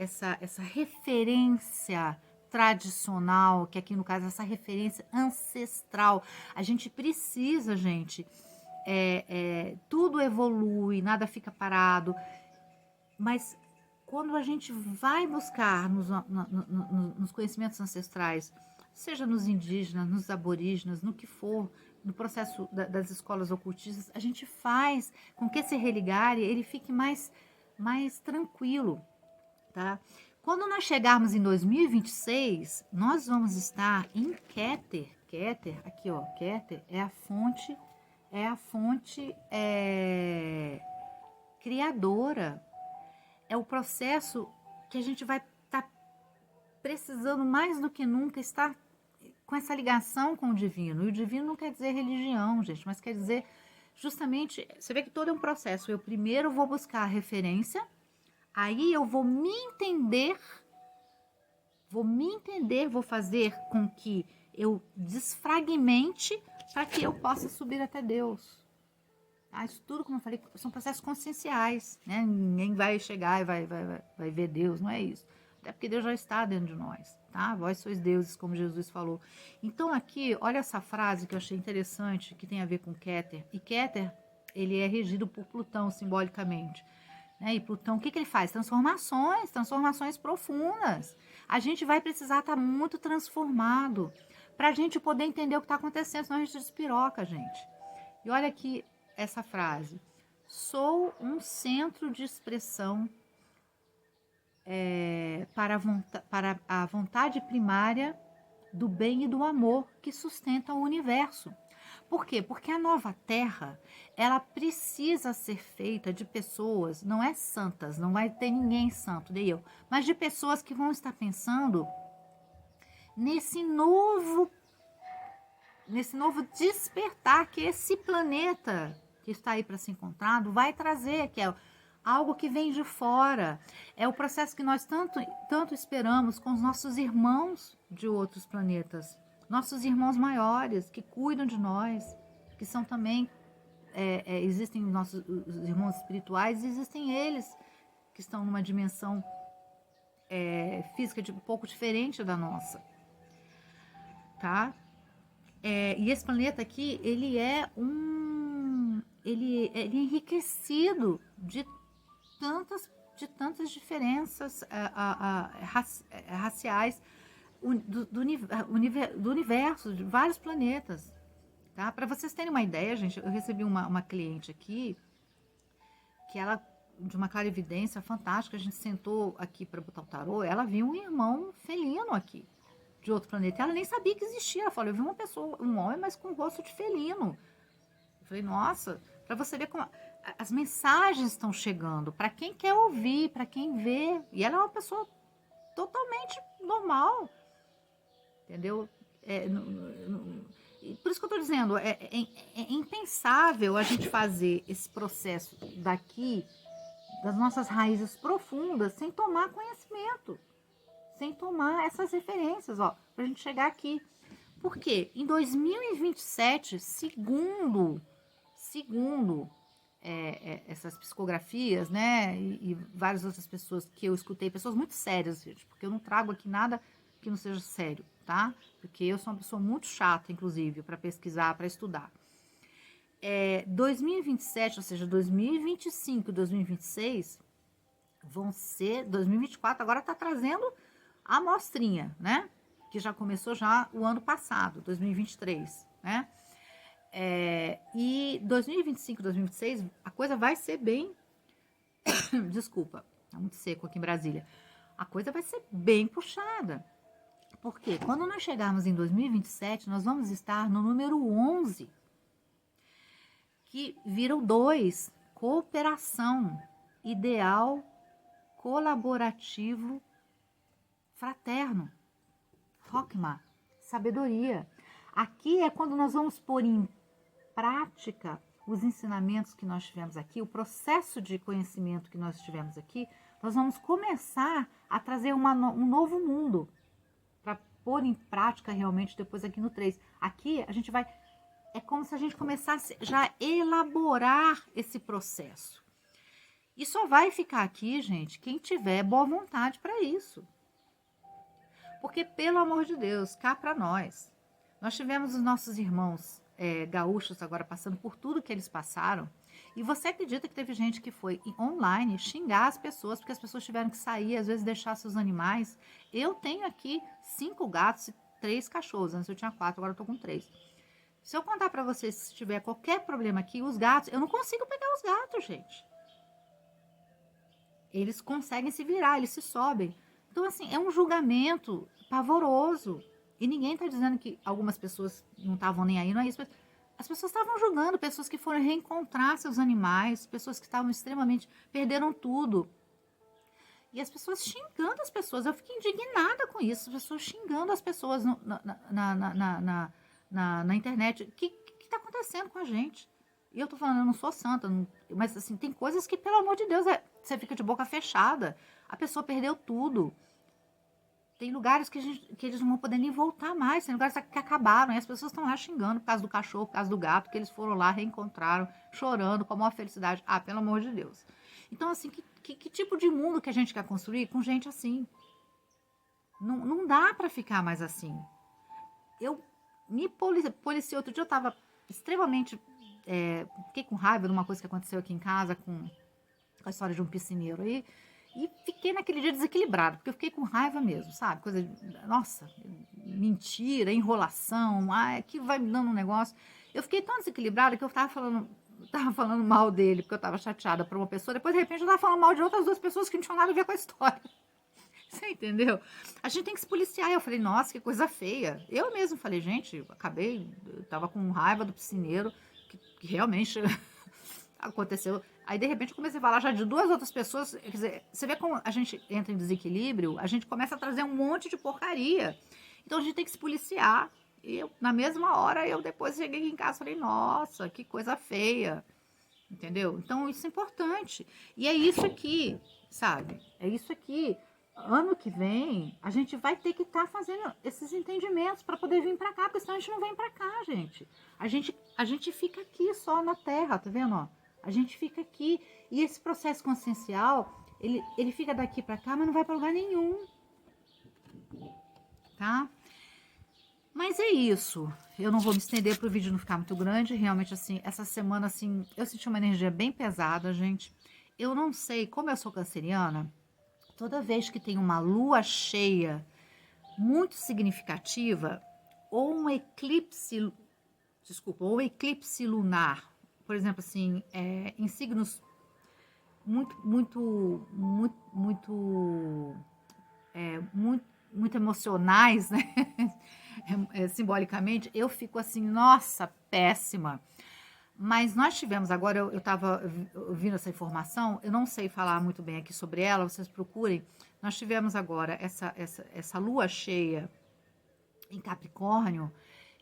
referência tradicional, que aqui no caso essa referência ancestral. A gente precisa, gente, tudo evolui, nada fica parado, mas quando a gente vai buscar nos conhecimentos ancestrais, seja nos indígenas, nos aborígenas, no que for, no processo das escolas ocultistas, a gente faz com que esse religare ele fique mais tranquilo, tá? Quando nós chegarmos em 2026, nós vamos estar em Keter. Keter, aqui ó, Keter é a fonte criadora. É o processo que a gente vai estar precisando mais do que nunca estar com essa ligação com o divino. E o divino não quer dizer religião, gente, mas quer dizer justamente, você vê que todo é um processo. Eu primeiro vou buscar a referência, aí eu vou me entender, vou fazer com que eu desfragmente para que eu possa subir até Deus. Tá? Isso tudo, como eu falei, são processos conscienciais, né? Ninguém vai chegar e vai ver Deus, não é isso. Até porque Deus já está dentro de nós, tá? Vós sois deuses, como Jesus falou. Então aqui, olha essa frase que eu achei interessante, que tem a ver com Keter. E Keter, ele é regido por Plutão, simbolicamente. Né? E Plutão, o que ele faz? Transformações profundas. A gente vai precisar estar muito transformado para a gente poder entender o que está acontecendo, senão a gente despiroca, gente. E olha aqui essa frase. Sou um centro de expressão para a vontade primária do bem e do amor que sustenta o universo. Por quê? Porque a nova Terra, ela precisa ser feita de pessoas, não é santas, não vai ter ninguém santo, nem eu, mas de pessoas que vão estar pensando nesse novo despertar que esse planeta que está aí para ser encontrado vai trazer, que é algo que vem de fora. É o processo que nós tanto esperamos com os nossos irmãos de outros planetas. Nossos irmãos maiores, que cuidam de nós, que são também, existem os irmãos espirituais, existem eles que estão numa dimensão física um pouco diferente da nossa, tá? E esse planeta aqui, ele é enriquecido de tantas diferenças raciais do universo, de vários planetas, tá? Para vocês terem uma ideia, gente, eu recebi uma cliente aqui, que ela, de uma clarividência fantástica, a gente sentou aqui para botar o tarô, ela viu um irmão felino aqui, de outro planeta, ela nem sabia que existia, ela falou, eu vi uma pessoa, um homem, mas com rosto de felino. Eu falei, nossa, para você ver como as mensagens estão chegando, para quem quer ouvir, para quem vê, e ela é uma pessoa totalmente normal, entendeu? Por isso que eu estou dizendo, é impensável a gente fazer esse processo daqui, das nossas raízes profundas, sem tomar conhecimento, sem tomar essas referências, ó, para a gente chegar aqui. Por quê? Em 2027, segundo essas psicografias, né, e várias outras pessoas que eu escutei, pessoas muito sérias, gente, porque eu não trago aqui nada que não seja sério, tá? Porque eu sou uma pessoa muito chata, inclusive, para pesquisar, para estudar. 2027, ou seja, 2025 e 2026 vão ser, 2024 agora está trazendo a amostrinha, né? Que já começou já o ano passado, 2023, né? E 2025, 2026, a coisa vai ser bem... Desculpa, tá muito seco aqui em Brasília. A coisa vai ser bem puxada. Porque quando nós chegarmos em 2027, nós vamos estar no número 11, que vira o 2, cooperação, ideal, colaborativo, fraterno, Rockma, sabedoria. Aqui é quando nós vamos pôr em prática os ensinamentos que nós tivemos aqui, o processo de conhecimento que nós tivemos aqui, nós vamos começar a trazer um novo mundo para pôr em prática realmente depois aqui no 3. Aqui a gente vai, é como se a gente começasse já a elaborar esse processo. E só vai ficar aqui, gente, quem tiver boa vontade para isso. Porque, pelo amor de Deus, cá para nós. Nós tivemos os nossos irmãos gaúchos agora passando por tudo que eles passaram. E você acredita que teve gente que foi online xingar as pessoas, porque as pessoas tiveram que sair, às vezes deixar seus animais. Eu tenho aqui 5 gatos e 3 cachorros. Antes eu tinha 4, agora eu tô com 3. Se eu contar para vocês, se tiver qualquer problema aqui, os gatos, eu não consigo pegar os gatos, gente. Eles conseguem se virar, eles se sobem. Então, assim, é um julgamento pavoroso. E ninguém está dizendo que algumas pessoas não estavam nem aí, não é isso. As pessoas estavam julgando, pessoas que foram reencontrar seus animais, pessoas que estavam extremamente, perderam tudo. E as pessoas xingando as pessoas. Eu fiquei indignada com isso. As pessoas xingando as pessoas na internet. O que está acontecendo com a gente? E eu tô falando, eu não sou santa, mas assim, tem coisas que, pelo amor de Deus, você fica de boca fechada. A pessoa perdeu tudo. Tem lugares que eles não vão poder nem voltar mais. Tem lugares que acabaram. E as pessoas estão lá xingando por causa do cachorro, por causa do gato, que eles foram lá, reencontraram, chorando com a maior felicidade. Ah, pelo amor de Deus. Então, assim, que tipo de mundo que a gente quer construir com gente assim? Não dá para ficar mais assim. Eu me policiei. Outro dia eu tava extremamente... fiquei com raiva de uma coisa que aconteceu aqui em casa com a história de um piscineiro aí. E fiquei naquele dia desequilibrado, porque eu fiquei com raiva mesmo, sabe? Coisa de, nossa, mentira, enrolação, que vai me dando um negócio. Eu fiquei tão desequilibrada que eu tava falando mal dele, porque eu tava chateada por uma pessoa. Depois, de repente, eu tava falando mal de outras 2 pessoas que não tinham nada a ver com a história. Você entendeu? A gente tem que se policiar. Eu falei, nossa, que coisa feia. Eu mesmo falei, gente, eu tava com raiva do piscineiro, que realmente aconteceu. Aí, de repente, eu comecei a falar já de 2 outras pessoas. Quer dizer, você vê como a gente entra em desequilíbrio, a gente começa a trazer um monte de porcaria. Então, a gente tem que se policiar. E na mesma hora, eu depois cheguei aqui em casa e falei, nossa, que coisa feia. Entendeu? Então, isso é importante. E é isso aqui, sabe? É isso aqui. Ano que vem, a gente vai ter que estar fazendo esses entendimentos para poder vir para cá, porque senão a gente não vem para cá, gente. A gente fica aqui só na Terra, tá vendo? Ó? A gente fica aqui e esse processo consciencial, ele fica daqui para cá, mas não vai para lugar nenhum, tá? Mas é isso. Eu não vou me estender para o vídeo não ficar muito grande. Realmente, assim, essa semana, assim, eu senti uma energia bem pesada, gente. Eu não sei, como eu sou canceriana, toda vez que tem uma lua cheia muito significativa, ou um eclipse, desculpa, ou um eclipse lunar, por exemplo, assim, em signos muito emocionais, né? Simbolicamente, eu fico assim, nossa, péssima. Mas nós tivemos, agora eu estava ouvindo essa informação, eu não sei falar muito bem aqui sobre ela, vocês procurem. Nós tivemos agora essa lua cheia em Capricórnio,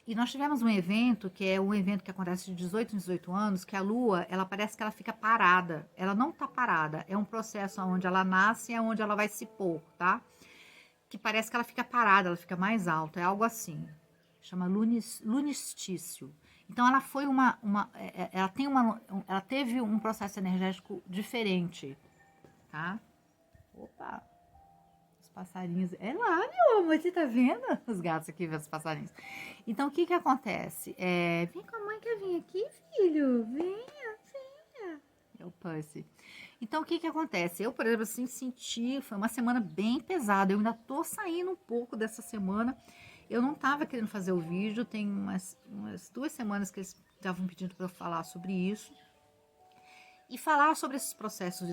e nós tivemos um evento, que é um evento que acontece de 18 em 18 anos, que a lua, ela parece que ela fica parada. Ela não está parada, é um processo onde ela nasce e é onde ela vai se pôr, tá? Que parece que ela fica parada, ela fica mais alta, é algo assim. Chama lunistício. Então ela foi ela teve um processo energético diferente, tá? Opa, os passarinhos. É lá, meu amor, você tá vendo? Os gatos aqui vendo os passarinhos. Então o que que acontece? Vem com a mãe, quer vir aqui, filho? Venha, venha. É o Pussy. Então, o que que acontece? Eu, por exemplo, assim, senti, foi uma semana bem pesada. Eu ainda tô saindo um pouco dessa semana. Eu não tava querendo fazer o vídeo, tem umas 2 semanas que eles estavam pedindo para eu falar sobre isso. E falar sobre esses processos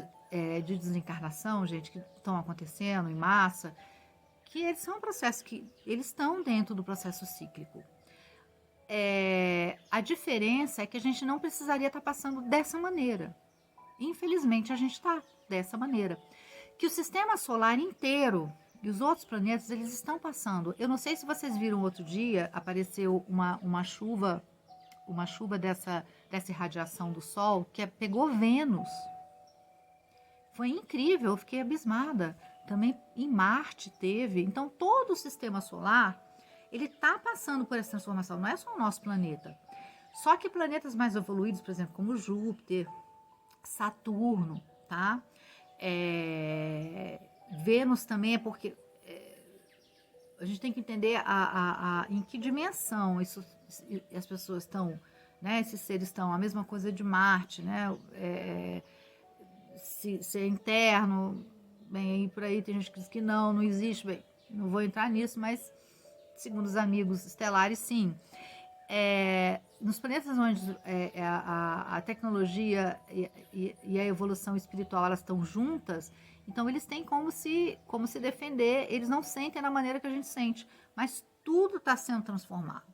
de desencarnação, gente, que estão acontecendo em massa, que eles são processos que eles estão dentro do processo cíclico. A diferença é que a gente não precisaria estar passando dessa maneira. Infelizmente, a gente está dessa maneira. Que o sistema solar inteiro e os outros planetas, eles estão passando. Eu não sei se vocês viram outro dia, apareceu uma chuva dessa irradiação do Sol, que pegou Vênus. Foi incrível, eu fiquei abismada. Também em Marte teve. Então, todo o sistema solar, ele está passando por essa transformação. Não é só o nosso planeta. Só que planetas mais evoluídos, por exemplo, como Júpiter, Saturno, tá? Vênus também é porque a gente tem que entender em que dimensão as pessoas estão, né? Esses seres estão, a mesma coisa de Marte, né? Se é interno, bem, aí por aí tem gente que diz que não existe, bem, não vou entrar nisso, mas segundo os amigos estelares, sim. Nos planetas onde a tecnologia e a evolução espiritual elas estão juntas, então eles têm como se defender, eles não sentem da maneira que a gente sente, mas tudo está sendo transformado,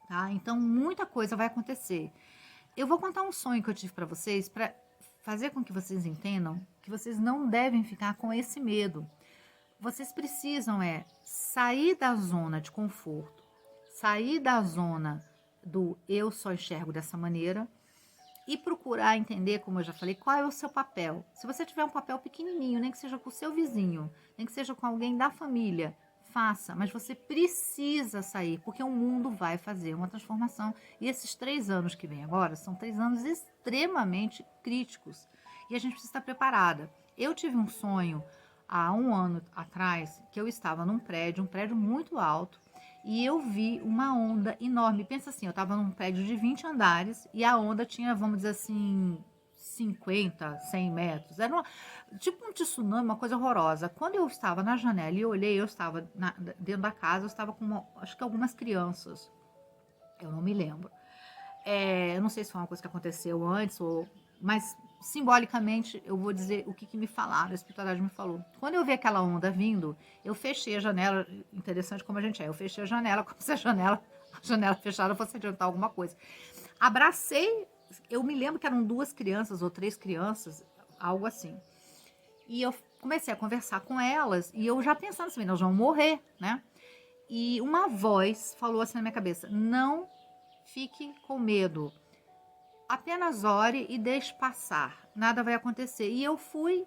tá? Então muita coisa vai acontecer. Eu vou contar um sonho que eu tive para vocês, para fazer com que vocês entendam que vocês não devem ficar com esse medo. Vocês precisam sair da zona de conforto, sair da zona do eu só enxergo dessa maneira e procurar entender, como eu já falei, qual é o seu papel. Se você tiver um papel pequenininho, nem que seja com o seu vizinho, nem que seja com alguém da família, faça, mas você precisa sair, porque o mundo vai fazer uma transformação. E esses 3 anos que vem agora são 3 anos extremamente críticos e a gente precisa estar preparada. Eu tive um sonho há 1 ano atrás que eu estava num prédio, um prédio muito alto, e eu vi uma onda enorme. Pensa assim, eu estava num prédio de 20 andares e a onda tinha, vamos dizer assim, 50, 100 metros. Era tipo um tsunami, uma coisa horrorosa. Quando eu estava na janela e eu olhei, eu estava dentro da casa, eu estava com, acho que algumas crianças. Eu não me lembro. Eu não sei se foi uma coisa que aconteceu antes, mas simbolicamente eu vou dizer o que me falaram, a espiritualidade me falou. Quando eu vi aquela onda vindo, eu fechei a janela, interessante como a gente eu fechei a janela como se a janela fechada fosse adiantar alguma coisa. Abracei, eu me lembro que eram 2 crianças ou 3 crianças, algo assim. E eu comecei a conversar com elas e eu já pensando assim, nós vamos morrer, né? E uma voz falou assim na minha cabeça, não fique com medo. Apenas ore e deixe passar. Nada vai acontecer. E eu fui...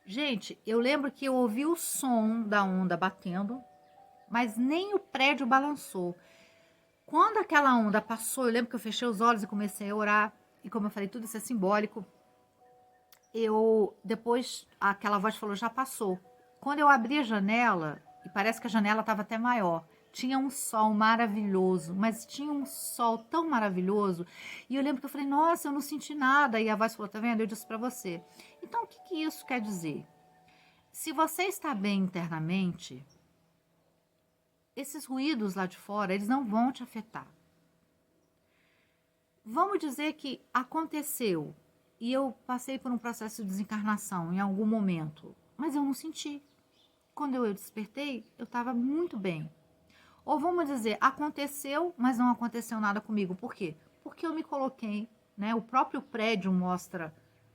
Gente, eu lembro que eu ouvi o som da onda batendo, mas nem o prédio balançou. Quando aquela onda passou, eu lembro que eu fechei os olhos e comecei a orar. E como eu falei, tudo isso é simbólico. Depois, aquela voz falou, já passou. Quando eu abri a janela, e parece que a janela estava até maior, tinha um sol maravilhoso, mas tinha um sol tão maravilhoso. E eu lembro que eu falei, nossa, eu não senti nada. E a voz falou, tá vendo? Eu disse para você. Então, o que isso quer dizer? Se você está bem internamente, esses ruídos lá de fora, eles não vão te afetar. Vamos dizer que aconteceu e eu passei por um processo de desencarnação em algum momento, mas eu não senti. Quando eu despertei, eu estava muito bem. Ou vamos dizer, aconteceu, mas não aconteceu nada comigo. Por quê? Porque eu me coloquei, né? O próprio prédio mostra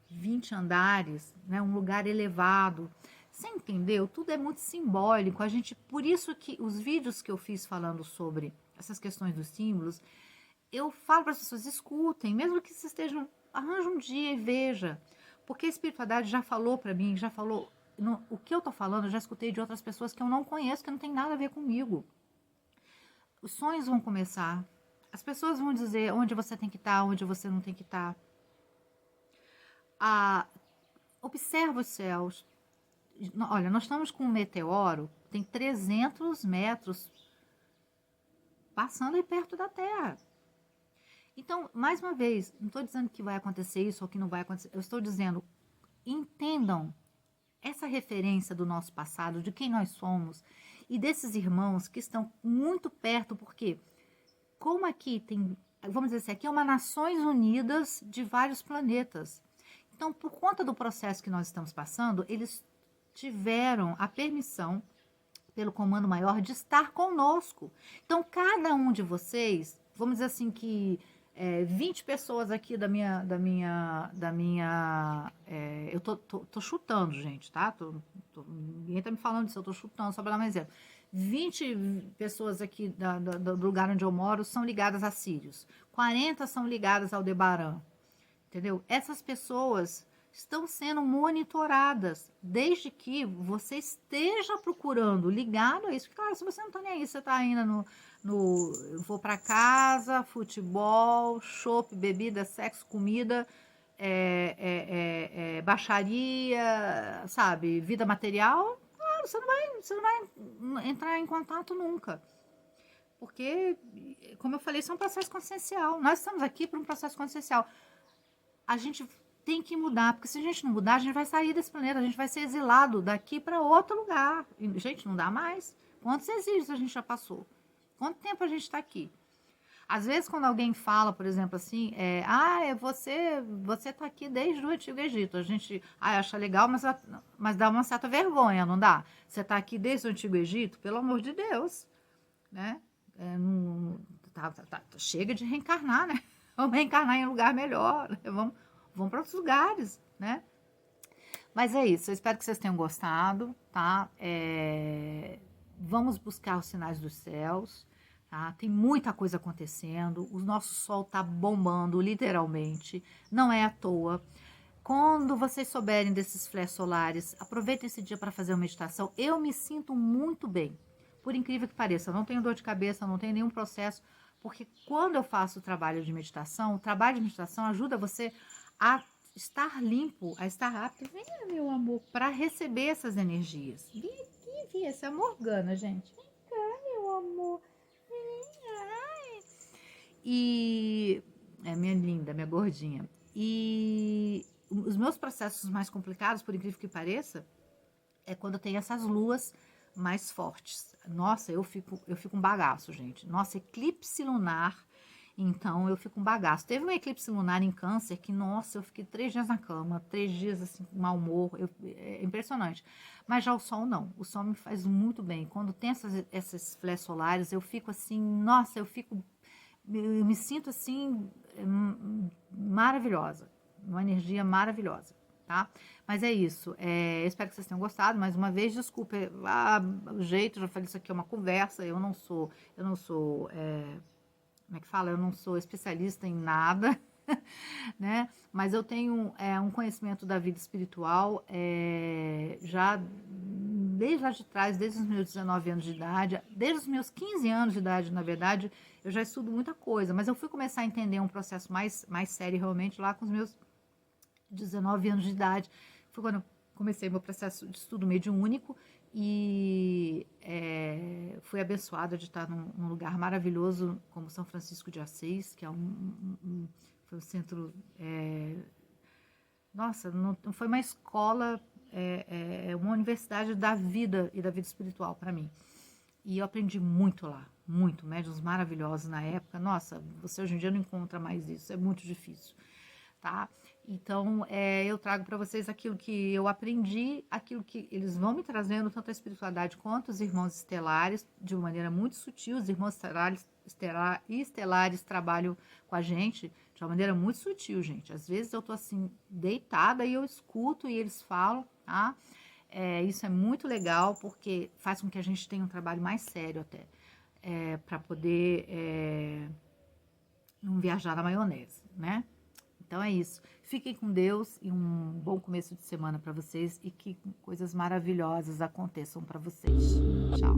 20 andares, né? Um lugar elevado. Você entendeu? Tudo é muito simbólico. Por isso que os vídeos que eu fiz falando sobre essas questões dos símbolos, eu falo para as pessoas, escutem, mesmo que vocês estejam, arranja um dia e veja. Porque a espiritualidade já falou para mim, já falou, o que eu estou falando, eu já escutei de outras pessoas que eu não conheço, que não tem nada a ver comigo. Os sonhos vão começar. As pessoas vão dizer onde você tem que estar, onde você não tem que estar. Observa os céus. Olha, nós estamos com um meteoro, tem 300 metros passando aí perto da Terra. Então, mais uma vez, não estou dizendo que vai acontecer isso ou que não vai acontecer. Eu estou dizendo, entendam essa referência do nosso passado, de quem nós somos e desses irmãos que estão muito perto, porque como aqui tem, vamos dizer assim, aqui é uma Nações Unidas de vários planetas. Então, por conta do processo que nós estamos passando, eles tiveram a permissão pelo Comando Maior de estar conosco. Então, cada um de vocês, vamos dizer assim que 20 pessoas aqui eu tô chutando, gente, tá? Ninguém tá me falando disso, eu tô chutando, só para dar um exemplo. 20 pessoas aqui do lugar onde eu moro são ligadas a Sírios. 40 são ligadas ao Aldebaran, entendeu? Essas pessoas estão sendo monitoradas, desde que você esteja procurando, ligado a isso. Claro, se você não está nem aí, você está ainda eu vou para casa, futebol, chopp, bebida, sexo, comida, baixaria, sabe, vida material, claro, você não vai entrar em contato nunca. Porque, como eu falei, isso é um processo consciencial. Nós estamos aqui para um processo consciencial. A gente tem que mudar, porque se a gente não mudar, a gente vai sair desse planeta, a gente vai ser exilado daqui para outro lugar. E, gente, não dá mais. Quantos exílios a gente já passou? Quanto tempo a gente está aqui? Às vezes, quando alguém fala, por exemplo, assim, você está aqui desde o Antigo Egito. A gente acha legal, mas dá uma certa vergonha, não dá? Você está aqui desde o Antigo Egito? Pelo amor de Deus, né? Chega de reencarnar, né? Vamos reencarnar em um lugar melhor, né? Vamos para outros lugares, né? Mas é isso, eu espero que vocês tenham gostado, tá? Vamos buscar os sinais dos céus, tá? Tem muita coisa acontecendo, o nosso sol tá bombando, literalmente, não é à toa. Quando vocês souberem desses flashes solares, aproveitem esse dia para fazer uma meditação. Eu me sinto muito bem, por incrível que pareça. Eu não tenho dor de cabeça, não tenho nenhum processo, porque quando eu faço o trabalho de meditação, ajuda você a estar limpo, a estar apto, venha, meu amor, para receber essas energias. Vem aqui, vi, essa é a Morgana, gente. Vem cá, meu amor. Ai. E é minha linda, minha gordinha. E os meus processos mais complicados, por incrível que pareça, é quando eu tenho essas luas mais fortes. Nossa, eu fico um bagaço, gente. Nossa, eclipse lunar, então eu fico um bagaço. Teve um eclipse lunar em Câncer que, nossa, eu fiquei 3 dias na cama, 3 dias assim, com mau humor, é impressionante. Mas já o Sol não, o Sol me faz muito bem. Quando tem essas flashes solares, eu fico assim, nossa, eu me sinto assim, maravilhosa, uma energia maravilhosa. Tá? Mas é isso, eu espero que vocês tenham gostado. Mais uma vez, desculpa o jeito, já falei, isso aqui é uma conversa, eu não sou, como é que fala? Eu não sou especialista em nada, né? Mas eu tenho um conhecimento da vida espiritual já desde lá de trás, desde os meus 19 anos de idade, desde os meus 15 anos de idade, na verdade, eu já estudo muita coisa, mas eu fui começar a entender um processo mais sério realmente lá com os meus 19 anos de idade. Foi quando eu comecei meu processo de estudo mediúnico e fui abençoada de estar num lugar maravilhoso como São Francisco de Assis, que é foi um centro... nossa, não foi uma escola, uma universidade da vida e da vida espiritual para mim. E eu aprendi muito lá, muito, médiuns maravilhosos na época. Nossa, você hoje em dia não encontra mais isso, é muito difícil, tá? Então, eu trago para vocês aquilo que eu aprendi, aquilo que eles vão me trazendo, tanto a espiritualidade quanto os irmãos estelares, de uma maneira muito sutil. Os irmãos estelares trabalham com a gente de uma maneira muito sutil, gente. Às vezes eu tô assim, deitada e eu escuto e eles falam, tá? Isso é muito legal, porque faz com que a gente tenha um trabalho mais sério até, para poder não viajar na maionese, né? Então é isso. Fiquem com Deus e um bom começo de semana para vocês e que coisas maravilhosas aconteçam para vocês. Tchau.